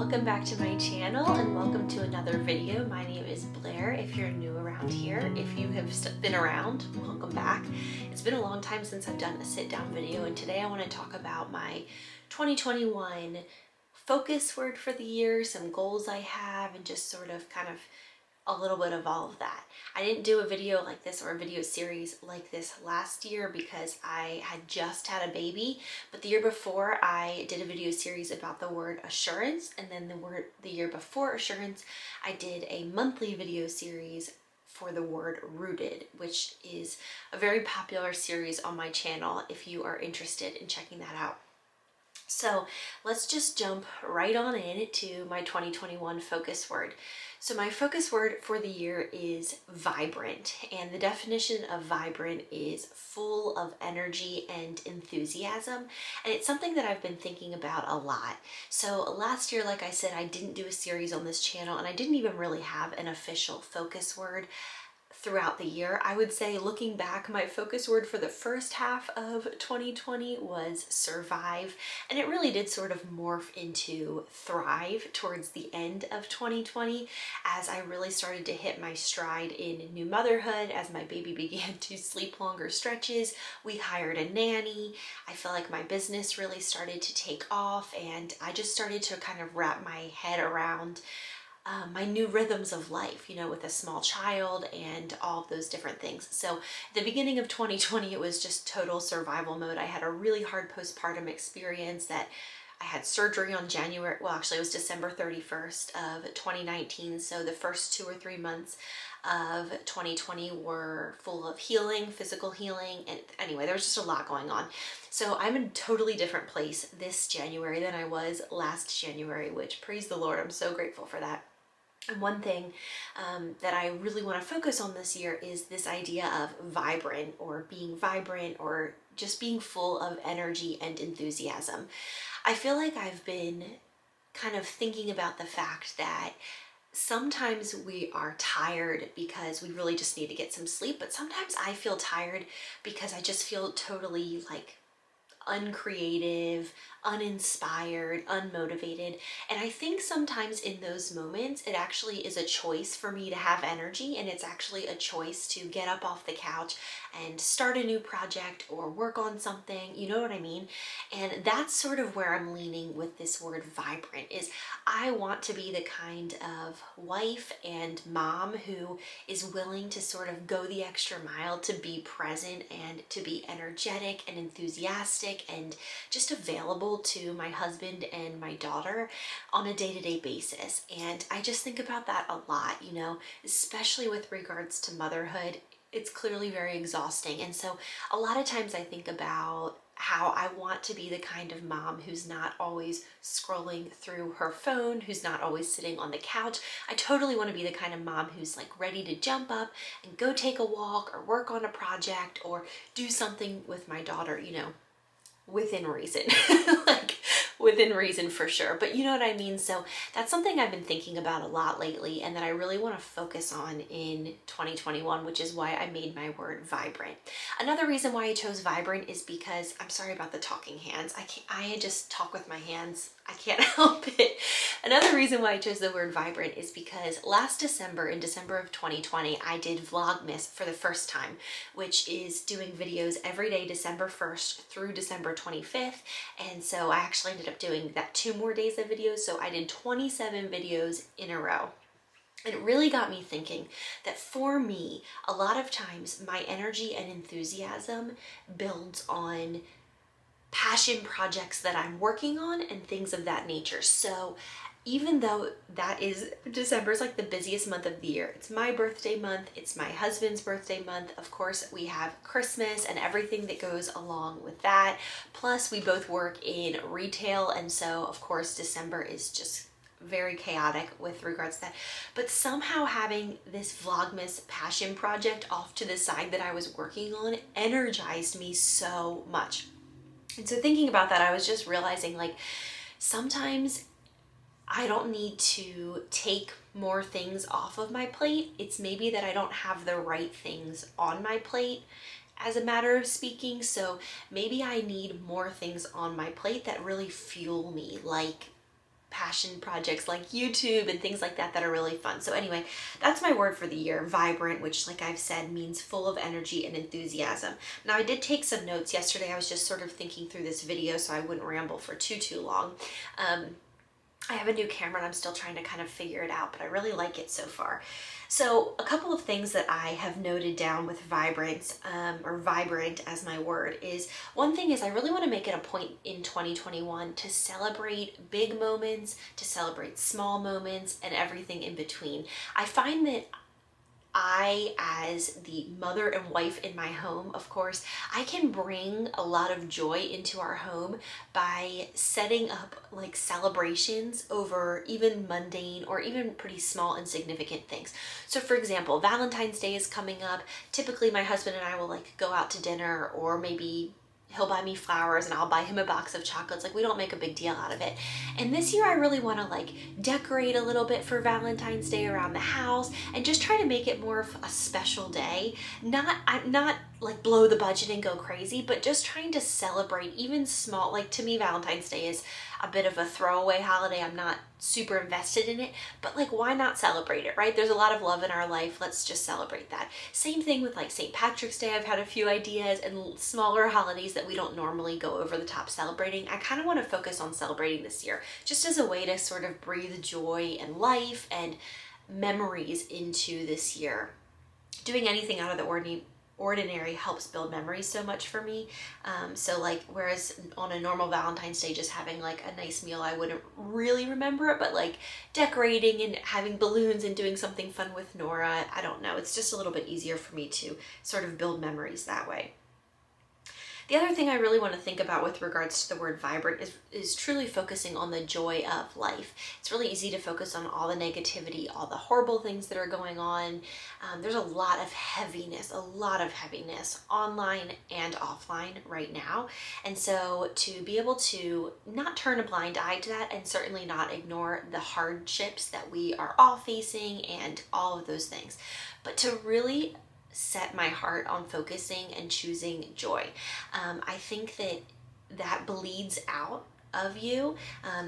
welcome back to my channel and welcome to another video. My name is Blair. If you're new around here, if you have been around, welcome back. It's been a long time since I've done a sit-down video, and today I want to talk about my 2021 focus word for the year, some goals I have, and just sort of kind of a little bit of all of that. I didn't do a video like this or a video series like this last year because I had just had a baby, but the year before I did a video series about the word assurance, and then the year before assurance I did a monthly video series for the word rooted, which is a very popular series on my channel if you are interested in checking that out. So let's just jump right on into my 2021 focus word. So my focus word for the year is vibrant, and the definition of vibrant is full of energy and enthusiasm, and it's something that I've been thinking about a lot. So last year, like I said, I didn't do a series on this channel, and I didn't even really have an official focus word throughout the year. I would say, looking back, my focus word for the first half of 2020 was survive, and it really did sort of morph into thrive towards the end of 2020 as I really started to hit my stride in new motherhood, as my baby began to sleep longer stretches. We hired a nanny. I felt like my business really started to take off, and I just started to kind of wrap my head around my new rhythms of life, you know, with a small child and all of those different things. So at the beginning of 2020, it was just total survival mode. I had a really hard postpartum experience that I had surgery on January, well, actually it was December 31st of 2019. So the first 2 or 3 months of 2020 were full of healing, physical healing. And anyway, there was just a lot going on. So I'm in a totally different place this January than I was last January, which, praise the Lord, I'm so grateful for that. And one thing that I really want to focus on this year is this idea of vibrant, or being vibrant, or just being full of energy and enthusiasm. I feel like I've been kind of thinking about the fact that sometimes we are tired because we really just need to get some sleep, but sometimes I feel tired because I just feel totally like uncreative, uninspired, unmotivated. And I think sometimes in those moments, it actually is a choice for me to have energy, and it's actually a choice to get up off the couch and start a new project or work on something, you know what I mean? And that's sort of where I'm leaning with this word vibrant, is I want to be the kind of wife and mom who is willing to sort of go the extra mile to be present and to be energetic and enthusiastic and just available to my husband and my daughter on a day-to-day basis. And I just think about that a lot, you know, especially with regards to motherhood. It's clearly very exhausting. And so a lot of times I think about how I want to be the kind of mom who's not always scrolling through her phone, who's not always sitting on the couch. I totally want to be the kind of mom who's like ready to jump up and go take a walk or work on a project or do something with my daughter, you know, within reason, like within reason for sure. But you know what I mean? So that's something I've been thinking about a lot lately, and that I really want to focus on in 2021, which is why I made my word vibrant. Another reason why I chose vibrant is because, I'm sorry about the talking hands. I just talk with my hands. I can't help it. Another reason why I chose the word vibrant is because last December, in December of 2020, I did Vlogmas for the first time, which is doing videos every day, December 1st through December 25th. And so I actually ended up doing that 2 more days of videos. So I did 27 videos in a row. And it really got me thinking that for me, a lot of times my energy and enthusiasm builds on passion projects that I'm working on and things of that nature. So even though that is, December is like the busiest month of the year. It's my birthday month. It's my husband's birthday month. Of course, we have Christmas and everything that goes along with that. Plus, we both work in retail. And so, of course, December is just very chaotic with regards to that. But somehow having this Vlogmas passion project off to the side that I was working on energized me so much. And so thinking about that, I was just realizing, like, sometimes I don't need to take more things off of my plate. It's maybe that I don't have the right things on my plate, as a matter of speaking. So maybe I need more things on my plate that really fuel me, like passion projects like YouTube and things like that that are really fun. So anyway, that's my word for the year, vibrant, which like I've said means full of energy and enthusiasm. Now I did take some notes yesterday. I was just sort of thinking through this video so I wouldn't ramble for too long. I have a new camera and I'm still trying to kind of figure it out, but I really like it so far. So a couple of things that I have noted down with vibrant, or vibrant as my word, is one thing is I really want to make it a point in 2021 to celebrate big moments, to celebrate small moments, and everything in between. I find that I, as the mother and wife in my home, of course, I can bring a lot of joy into our home by setting up like celebrations over even mundane or even pretty small insignificant things. So for example, Valentine's Day is coming up. Typically my husband and I will like go out to dinner, or maybe he'll buy me flowers and I'll buy him a box of chocolates. Like, we don't make a big deal out of it. And this year I really want to like decorate a little bit for Valentine's Day around the house and just try to make it more of a special day. I'm not like blow the budget and go crazy, but just trying to celebrate even small, like to me Valentine's Day is a bit of a throwaway holiday. I'm not super invested in it, but like, why not celebrate it, right? There's a lot of love in our life. Let's just celebrate that. Same thing with like St. Patrick's Day. I've had a few ideas, and smaller holidays that we don't normally go over the top celebrating. I kind of want to focus on celebrating this year, just as a way to sort of breathe joy and life and memories into this year. Doing anything out of the ordinary helps build memories so much for me. So like, whereas on a normal Valentine's Day, just having like a nice meal, I wouldn't really remember it, but like decorating and having balloons and doing something fun with Nora, I don't know, it's just a little bit easier for me to sort of build memories that way. The other thing I really want to think about with regards to the word vibrant is truly focusing on the joy of life. It's really easy to focus on all the negativity, all the horrible things that are going on. There's a lot of heaviness online and offline right now. And so to be able to not turn a blind eye to that, and certainly not ignore the hardships that we are all facing and all of those things, but to really set my heart on focusing and choosing joy. I think that bleeds out of you.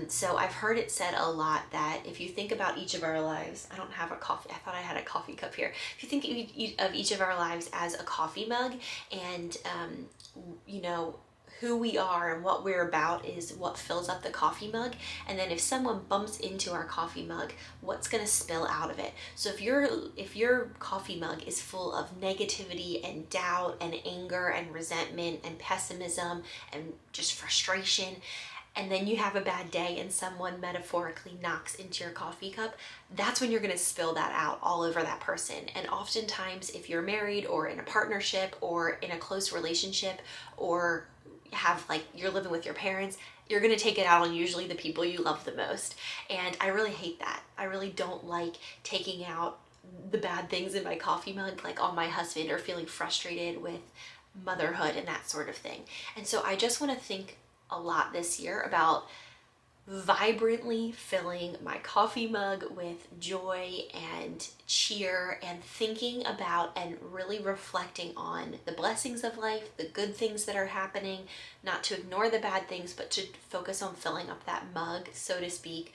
So I've heard it said a lot that if you think about each of our lives, I don't have a coffee, I thought I had a coffee cup here. If you think of each of our lives as a coffee mug, and you know, who we are and what we're about is what fills up the coffee mug. And then if someone bumps into our coffee mug, what's going to spill out of it? So if your coffee mug is full of negativity and doubt and anger and resentment and pessimism and just frustration, and then you have a bad day and someone metaphorically knocks into your coffee cup, that's when you're going to spill that out all over that person. And oftentimes, if you're married or in a partnership or in a close relationship, or have like you're living with your parents, you're going to take it out on usually the people you love the most. And I really hate that. I really don't like taking out the bad things in my coffee mug like on my husband, or feeling frustrated with motherhood and that sort of thing. And so I just want to think a lot this year about vibrantly filling my coffee mug with joy and cheer, and thinking about and really reflecting on the blessings of life, the good things that are happening, not to ignore the bad things, but to focus on filling up that mug, so to speak,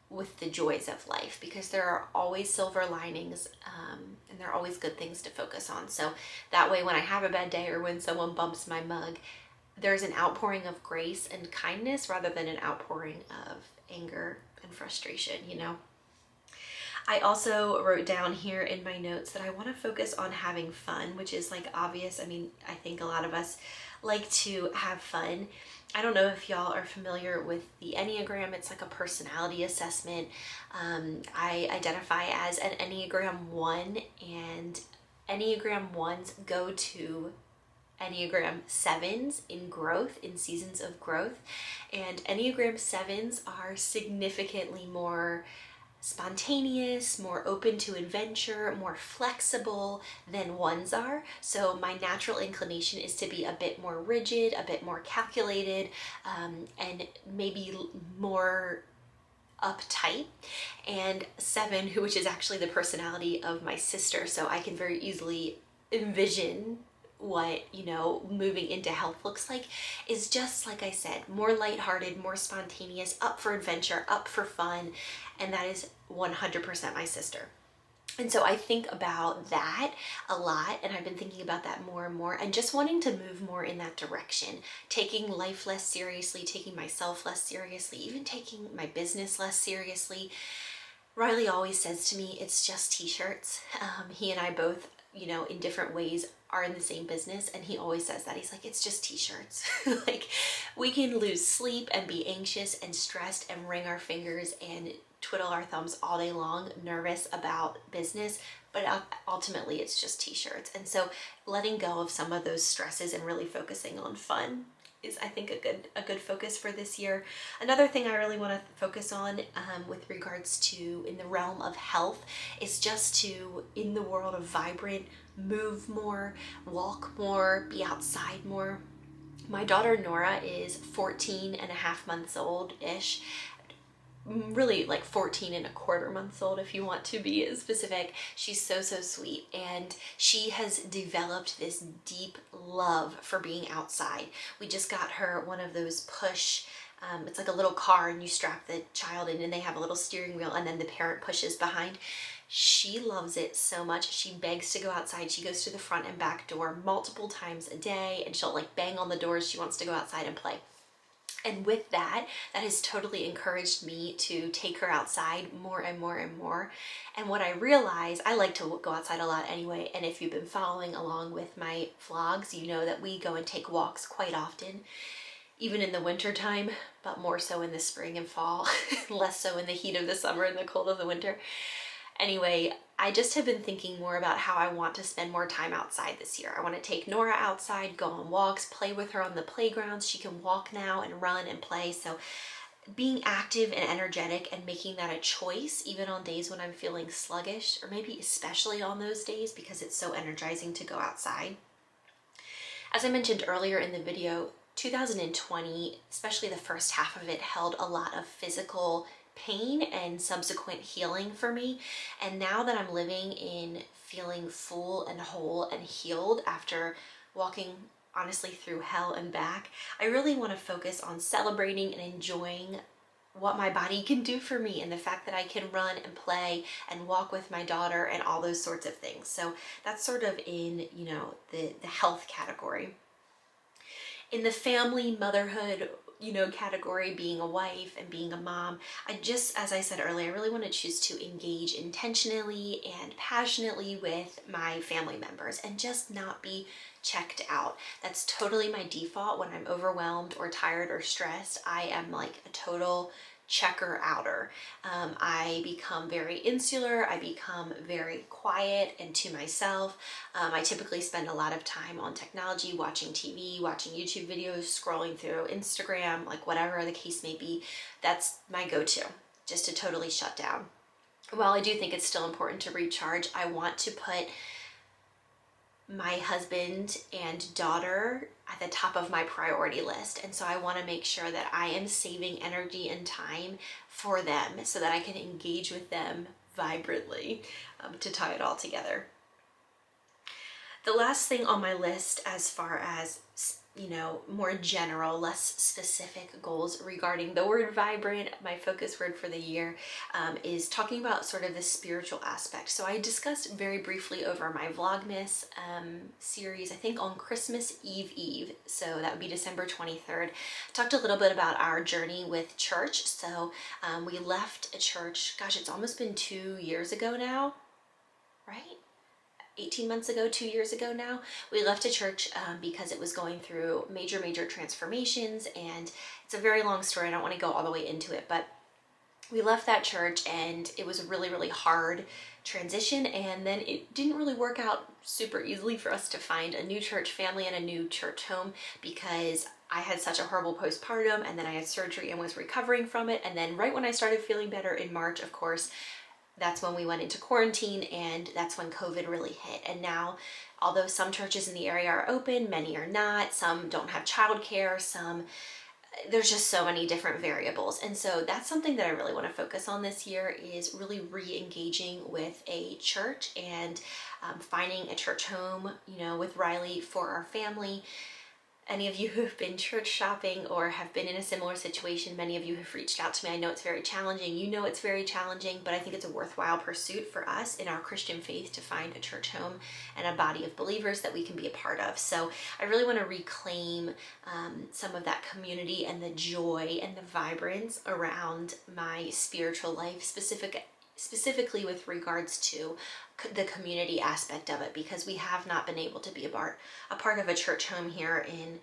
with the joys of life, because there are always silver linings, and there are always good things to focus on. So that way, when I have a bad day or when someone bumps my mug, there's an outpouring of grace and kindness rather than an outpouring of anger and frustration, you know? I also wrote down here in my notes that I want to focus on having fun, which is like obvious. I mean, I think a lot of us like to have fun. I don't know if y'all are familiar with the Enneagram. It's like a personality assessment. I identify as an Enneagram 1, and Enneagram 1s go to Enneagram 7s in growth, in seasons of growth. And Enneagram 7s are significantly more spontaneous, more open to adventure, more flexible than 1s are. So my natural inclination is to be a bit more rigid, a bit more calculated, and maybe more uptight. And 7, which is actually the personality of my sister, so I can very easily envision what, you know, moving into health looks like is just, like I said, more lighthearted, more spontaneous, up for adventure, up for fun. And that is 100% my sister. And so I think about that a lot, and I've been thinking about that more and more, and just wanting to move more in that direction, taking life less seriously, taking myself less seriously, even taking my business less seriously. Riley always says to me, it's just t-shirts. He and I both, you know, in different ways are in the same business, and he always says that. He's like, it's just t-shirts. Like, we can lose sleep and be anxious and stressed and wring our fingers and twiddle our thumbs all day long, nervous about business, but ultimately it's just t-shirts. And so letting go of some of those stresses and really focusing on fun is, I think, a good focus for this year. Another thing I really want to focus on with regards to in the realm of health is just to, in the world of vibrant, move more, walk more, be outside more. My daughter Nora is 14 and a half months old-ish, really like 14 and a quarter months old if you want to be specific. She's so sweet, and she has developed this deep love for being outside. We just got her one of those push, it's like a little car, and you strap the child in and they have a little steering wheel, and then the parent pushes behind. She loves it so much. She begs to go outside. She goes to the front and back door multiple times a day, and she'll like bang on the doors. She wants to go outside and play. And with that has totally encouraged me to take her outside more and more and more. And what I realize, I like to go outside a lot anyway, and if you've been following along with my vlogs, you know that we go and take walks quite often, even in the winter time, but more so in the spring and fall, less so in the heat of the summer and the cold of the winter. Anyway, I just have been thinking more about how I want to spend more time outside this year. I want to take Nora outside, go on walks, play with her on the playgrounds. She can walk now and run and play. So being active and energetic and making that a choice, even on days when I'm feeling sluggish, or maybe especially on those days because it's so energizing to go outside. As I mentioned earlier in the video, 2020, especially the first half of it, held a lot of physical pain and subsequent healing for me. And now that I'm living in feeling full and whole and healed after walking honestly through hell and back, I really want to focus on celebrating and enjoying what my body can do for me, and the fact that I can run and play and walk with my daughter and all those sorts of things. So that's sort of in, you know, the health category. In the family, motherhood, you know, category, being a wife and being a mom, I just, as I said earlier, I really want to choose to engage intentionally and passionately with my family members and just not be checked out. That's totally my default when I'm overwhelmed or tired or stressed. I am like a total checker outer. I become very insular. I become very quiet and to myself. I typically spend a lot of time on technology, watching TV, watching YouTube videos, scrolling through Instagram, like whatever the case may be. That's my go-to, just to totally shut down. While I do think it's still important to recharge, I want to put my husband and daughter at the top of my priority list. And so I want to make sure that I am saving energy and time for them so that I can engage with them vibrantly, to tie it all together. The last thing on my list, as far as, you know, more general, less specific goals regarding the word vibrant, my focus word for the year, is talking about sort of the spiritual aspect. So I discussed very briefly over my Vlogmas series, I think on Christmas Eve, so that would be December 23rd. Talked a little bit about our journey with church. So we left a church, gosh, it's almost been 2 years ago now, right? 18 months ago, 2 years ago now. We left a church because it was going through major transformations, and it's a very long story. I don't want to go all the way into it, but we left that church and it was a really hard transition, and then it didn't really work out super easily for us to find a new church family and a new church home, because I had such a horrible postpartum, and then I had surgery and was recovering from it, and then right when I started feeling better in March, of course, that's when we went into quarantine, and that's when COVID really hit. And now, although some churches in the area are open, many are not. Some don't have childcare, there's just so many different variables. And so that's something that I really want to focus on this year, is really re-engaging with a church. And finding a church home, you know, with Riley for our family. Any of you who have been church shopping or have been in a similar situation, many of you have reached out to me. I know it's very challenging. You know it's very challenging, but I think it's a worthwhile pursuit for us in our Christian faith to find a church home and a body of believers that we can be a part of. So I really want to reclaim some of that community and the joy and the vibrance around my spiritual life, specifically with regards to the community aspect of it, because we have not been able to be a part of a church home here in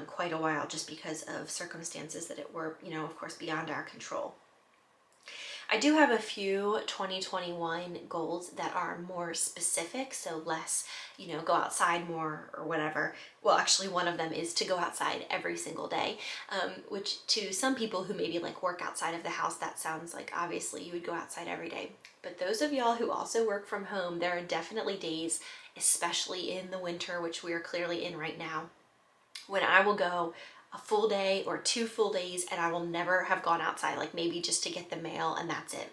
quite a while, just because of circumstances that were, you know, of course, beyond our control. I do have a few 2021 goals that are more specific, so less, you know, go outside more or whatever. Well, actually one of them is to go outside every single day, which to some people who maybe like work outside of the house, that sounds like obviously you would go outside every day. But those of y'all who also work from home, there are definitely days, especially in the winter, which we are clearly in right now, when I will go a full day or 2 full days and I will never have gone outside, like maybe just to get the mail and that's it.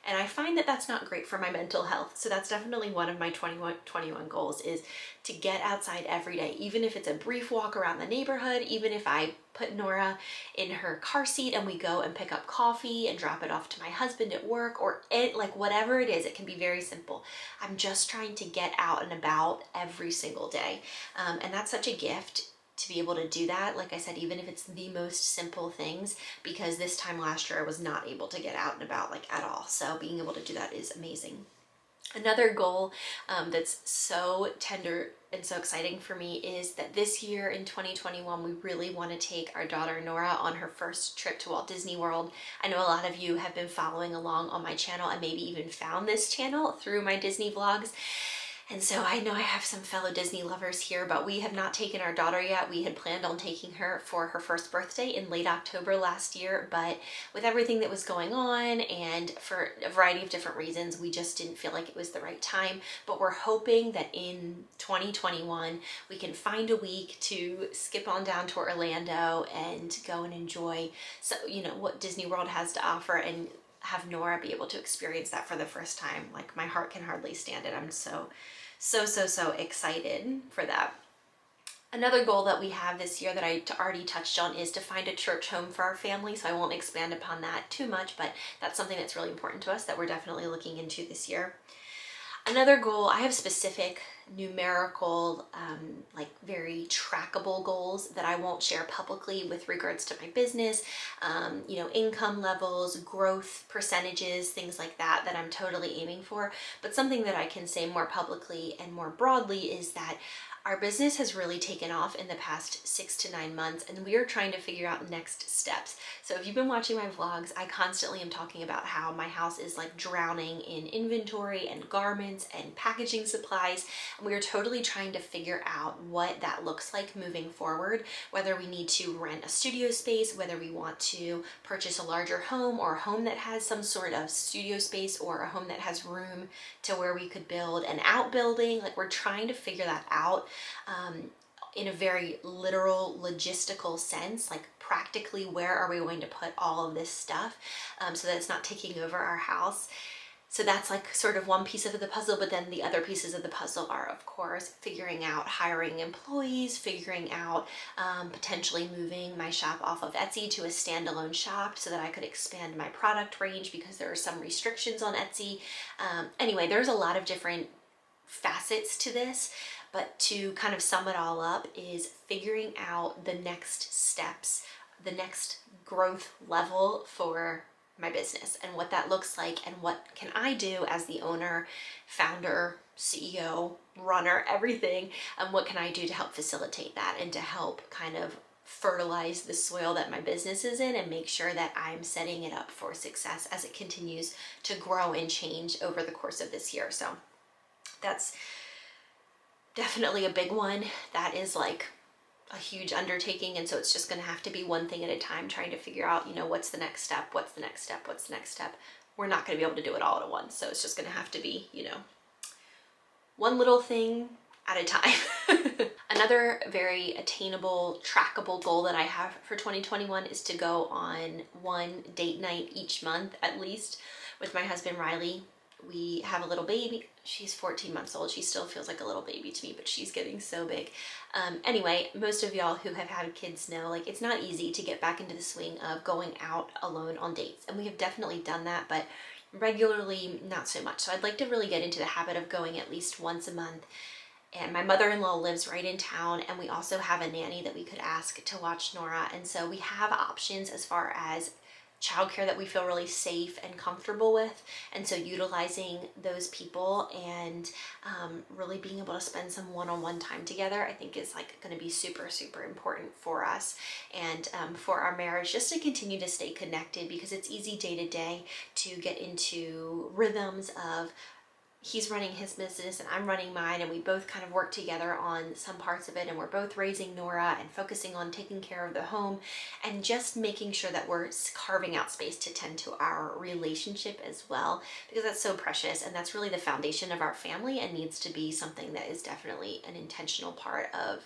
And I find that that's not great for my mental health. So that's definitely one of my 2021 goals, is to get outside every day, even if it's a brief walk around the neighborhood, even if I put Nora in her car seat and we go and pick up coffee and drop it off to my husband at work, or like whatever it is. It can be very simple. I'm just trying to get out and about every single day. And that's such a gift to be able to do that. Like I said, even if it's the most simple things, because this time last year I was not able to get out and about like at all. So being able to do that is amazing. Another goal that's so tender and so exciting for me is that this year in 2021, we really want to take our daughter Nora on her first trip to Walt Disney World. I know a lot of you have been following along on my channel and maybe even found this channel through my Disney vlogs. And so I know I have some fellow Disney lovers here, but we have not taken our daughter yet. We had planned on taking her for her first birthday in late October last year, but with everything that was going on and for a variety of different reasons, we just didn't feel like it was the right time. But we're hoping that in 2021, we can find a week to skip on down to Orlando and go and enjoy, so, you know, what Disney World has to offer, and have Nora be able to experience that for the first time. Like, my heart can hardly stand it. I'm so excited for that. Another goal that we have this year that I already touched on is to find a church home for our family, so I won't expand upon that too much, but that's something that's really important to us that we're definitely looking into this year. Another goal, I have specific numerical, like very trackable goals that I won't share publicly with regards to my business, you know, income levels, growth percentages, things like that, that I'm totally aiming for. But something that I can say more publicly and more broadly is that our business has really taken off in the past 6 to 9 months, and we are trying to figure out next steps. So if you've been watching my vlogs, I constantly am talking about how my house is like drowning in inventory and garments and packaging supplies, and we are totally trying to figure out what that looks like moving forward, whether we need to rent a studio space, whether we want to purchase a larger home or a home that has some sort of studio space, or a home that has room to where we could build an outbuilding. Like, we're trying to figure that out in a very literal, logistical sense, like practically where are we going to put all of this stuff so that it's not taking over our house. So that's like sort of one piece of the puzzle, but then the other pieces of the puzzle are, of course, figuring out hiring employees, figuring out potentially moving my shop off of Etsy to a standalone shop so that I could expand my product range, because there are some restrictions on Etsy. Anyway, there's a lot of different facets to this, but to kind of sum it all up is figuring out the next steps, the next growth level for my business and what that looks like, and what can I do as the owner, founder, CEO, runner, everything, and what can I do to help facilitate that and to help kind of fertilize the soil that my business is in and make sure that I'm setting it up for success as it continues to grow and change over the course of this year. So that's definitely a big one. That is like a huge undertaking, and so it's just going to have to be one thing at a time, trying to figure out, you know, what's the next step, what's the next step, what's the next step. We're not going to be able to do it all at once, so it's just going to have to be, you know, one little thing at a time. Another very attainable, trackable goal that I have for 2021 is to go on one date night each month, at least, with my husband Riley. We have a little baby. She's 14 months old. She still feels like a little baby to me, but she's getting so big. Anyway, most of y'all who have had kids know, like, it's not easy to get back into the swing of going out alone on dates. And we have definitely done that, but regularly, not so much. So I'd like to really get into the habit of going at least once a month. And my mother-in-law lives right in town, and we also have a nanny that we could ask to watch Nora. And so we have options as far as childcare that we feel really safe and comfortable with. And so utilizing those people and really being able to spend some one-on-one time together, I think is like going to be super, super important for us and for our marriage, just to continue to stay connected, because it's easy day to day to get into rhythms of he's running his business and I'm running mine, and we both kind of work together on some parts of it, and we're both raising Nora and focusing on taking care of the home and just making sure that we're carving out space to tend to our relationship as well, because that's so precious and that's really the foundation of our family and needs to be something that is definitely an intentional part of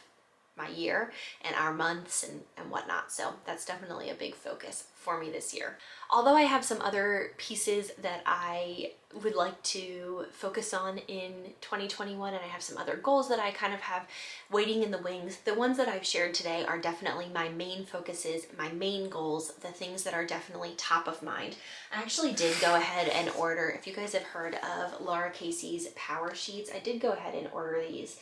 my year and our months and whatnot. So that's definitely a big focus for me this year. Although I have some other pieces that I would like to focus on in 2021, and I have some other goals that I kind of have waiting in the wings, the ones that I've shared today are definitely my main focuses, my main goals, the things that are definitely top of mind. I actually did go ahead and order, if you guys have heard of Laura Casey's Power Sheets, I did go ahead and order these.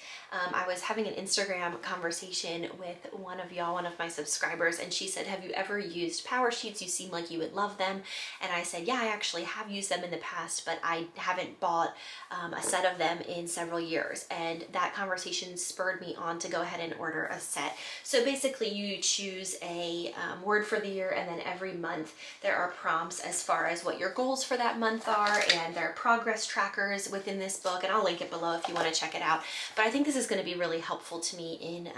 I was having an Instagram conversation with one of y'all, one of my subscribers, and she said, have you ever used Power Sheets? You seem like you would love them. And I said, yeah, I actually have used them in the past, but I haven't bought a set of them in several years. And that conversation spurred me on to go ahead and order a set. So basically you choose a word for the year, and then every month there are prompts as far as what your goals for that month are, and there are progress trackers within this book, and I'll link it below if you want to check it out. But I think this is going to be really helpful to me in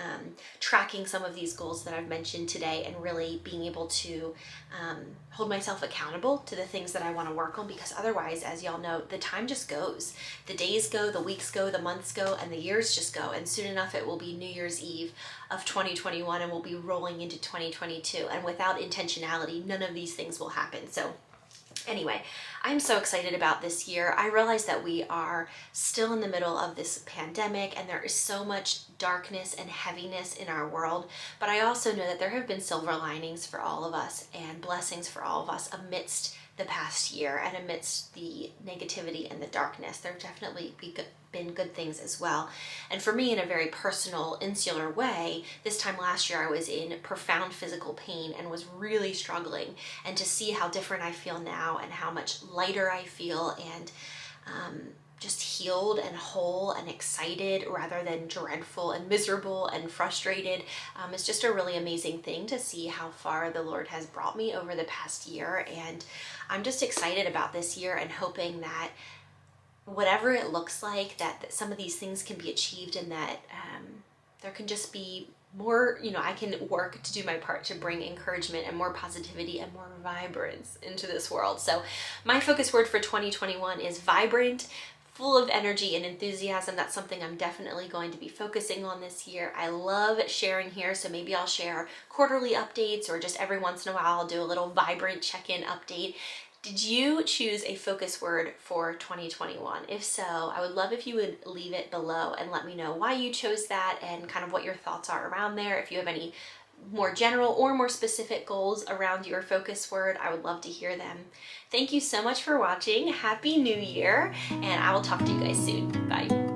tracking some of these goals that I've mentioned today, and really being able to hold myself accountable to the things that I want to work on, because otherwise, as y'all know, the time just goes. The days go, the weeks go, the months go, and the years just go, and soon enough it will be New Year's Eve of 2021 and we'll be rolling into 2022, and without intentionality, none of these things will happen. So anyway, I'm so excited about this year. I realize that we are still in the middle of this pandemic, and there is so much darkness and heaviness in our world, but I also know that there have been silver linings for all of us and blessings for all of us amidst the past year, and amidst the negativity and the darkness. There have definitely been good things as well. And for me, in a very personal, insular way, this time last year I was in profound physical pain and was really struggling. And to see how different I feel now, and how much lighter I feel, and just healed and whole and excited rather than dreadful and miserable and frustrated. It's just a really amazing thing to see how far the Lord has brought me over the past year. And I'm just excited about this year and hoping that whatever it looks like, that some of these things can be achieved, and that there can just be more, I can work to do my part to bring encouragement and more positivity and more vibrance into this world. So my focus word for 2021 is vibrant, full of energy and enthusiasm. That's something I'm definitely going to be focusing on this year. I love sharing here, so maybe I'll share quarterly updates, or just every once in a while I'll do a little vibrant check-in update. Did you choose a focus word for 2021? If so, I would love if you would leave it below and let me know why you chose that, and kind of what your thoughts are around there. If you have any more general or more specific goals around your focus word, I would love to hear them. Thank you so much for watching. Happy New Year, and I will talk to you guys soon. Bye.